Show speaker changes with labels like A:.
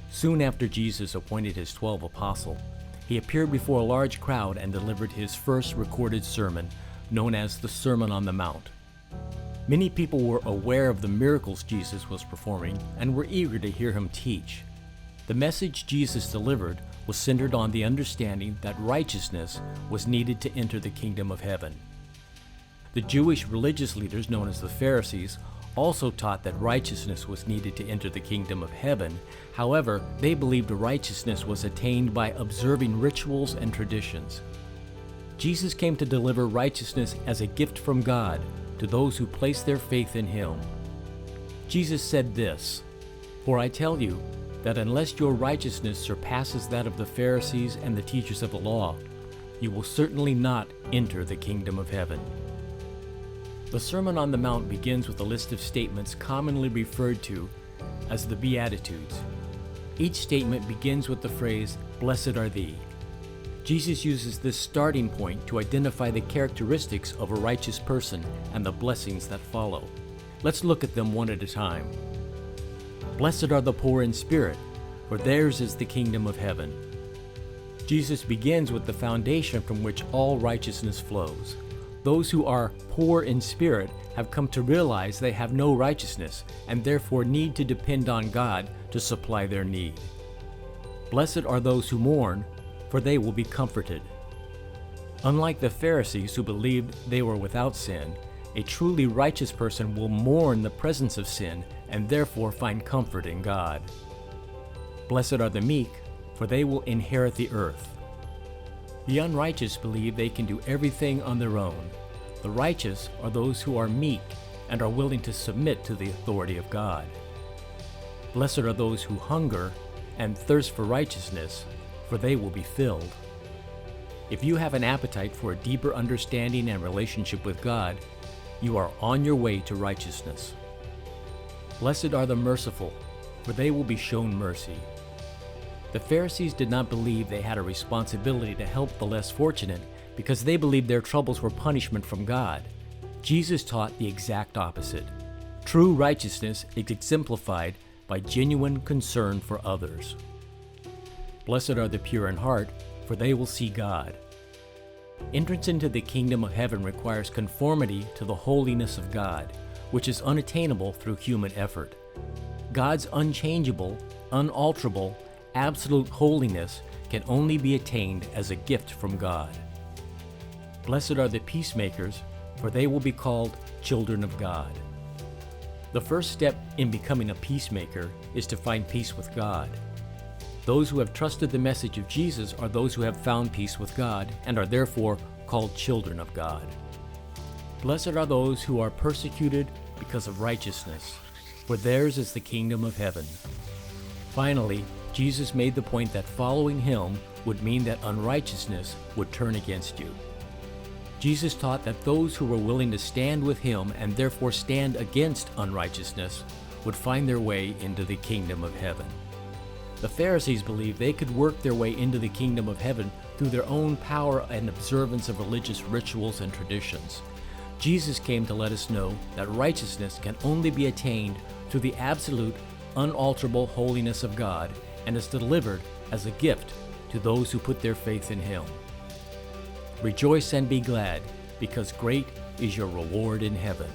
A: Soon after Jesus appointed his 12 apostles, he appeared before a large crowd and delivered his first recorded sermon, known as the Sermon on the Mount. Many people were aware of the miracles Jesus was performing and were eager to hear him teach. The message Jesus delivered was centered on the understanding that righteousness was needed to enter the kingdom of heaven. The Jewish religious leaders, known as the Pharisees, also taught that righteousness was needed to enter the kingdom of heaven. However, they believed righteousness was attained by observing rituals and traditions. Jesus came to deliver righteousness as a gift from God to those who place their faith in him. Jesus said this, "For I tell you that unless your righteousness surpasses that of the Pharisees and the teachers of the law, you will certainly not enter the kingdom of heaven." The Sermon on the Mount begins with a list of statements commonly referred to as the Beatitudes. Each statement begins with the phrase, "Blessed are thee." Jesus uses this starting point to identify the characteristics of a righteous person and the blessings that follow. Let's look at them one at a time. Blessed are the poor in spirit, for theirs is the kingdom of heaven. Jesus begins with the foundation from which all righteousness flows. Those who are poor in spirit have come to realize they have no righteousness and therefore need to depend on God to supply their need. Blessed are those who mourn, for they will be comforted. Unlike the Pharisees who believed they were without sin, a truly righteous person will mourn the presence of sin and therefore find comfort in God. Blessed are the meek, for they will inherit the earth. The unrighteous believe they can do everything on their own. The righteous are those who are meek and are willing to submit to the authority of God. Blessed are those who hunger and thirst for righteousness, for they will be filled. If you have an appetite for a deeper understanding and relationship with God, you are on your way to righteousness. Blessed are the merciful, for they will be shown mercy. The Pharisees did not believe they had a responsibility to help the less fortunate because they believed their troubles were punishment from God. Jesus taught the exact opposite. True righteousness is exemplified by genuine concern for others. Blessed are the pure in heart, for they will see God. Entrance into the kingdom of heaven requires conformity to the holiness of God, which is unattainable through human effort. God's unchangeable, unalterable, absolute holiness can only be attained as a gift from God. Blessed are the peacemakers, for they will be called children of God. The first step in becoming a peacemaker is to find peace with God. Those who have trusted the message of Jesus are those who have found peace with God and are therefore called children of God. Blessed are those who are persecuted because of righteousness, for theirs is the kingdom of heaven. Finally, Jesus made the point that following him would mean that unrighteousness would turn against you. Jesus taught that those who were willing to stand with him and therefore stand against unrighteousness would find their way into the kingdom of heaven. The Pharisees believed they could work their way into the kingdom of heaven through their own power and observance of religious rituals and traditions. Jesus came to let us know that righteousness can only be attained through the absolute, unalterable holiness of God and is delivered as a gift to those who put their faith in him. Rejoice and be glad, because great is your reward in heaven.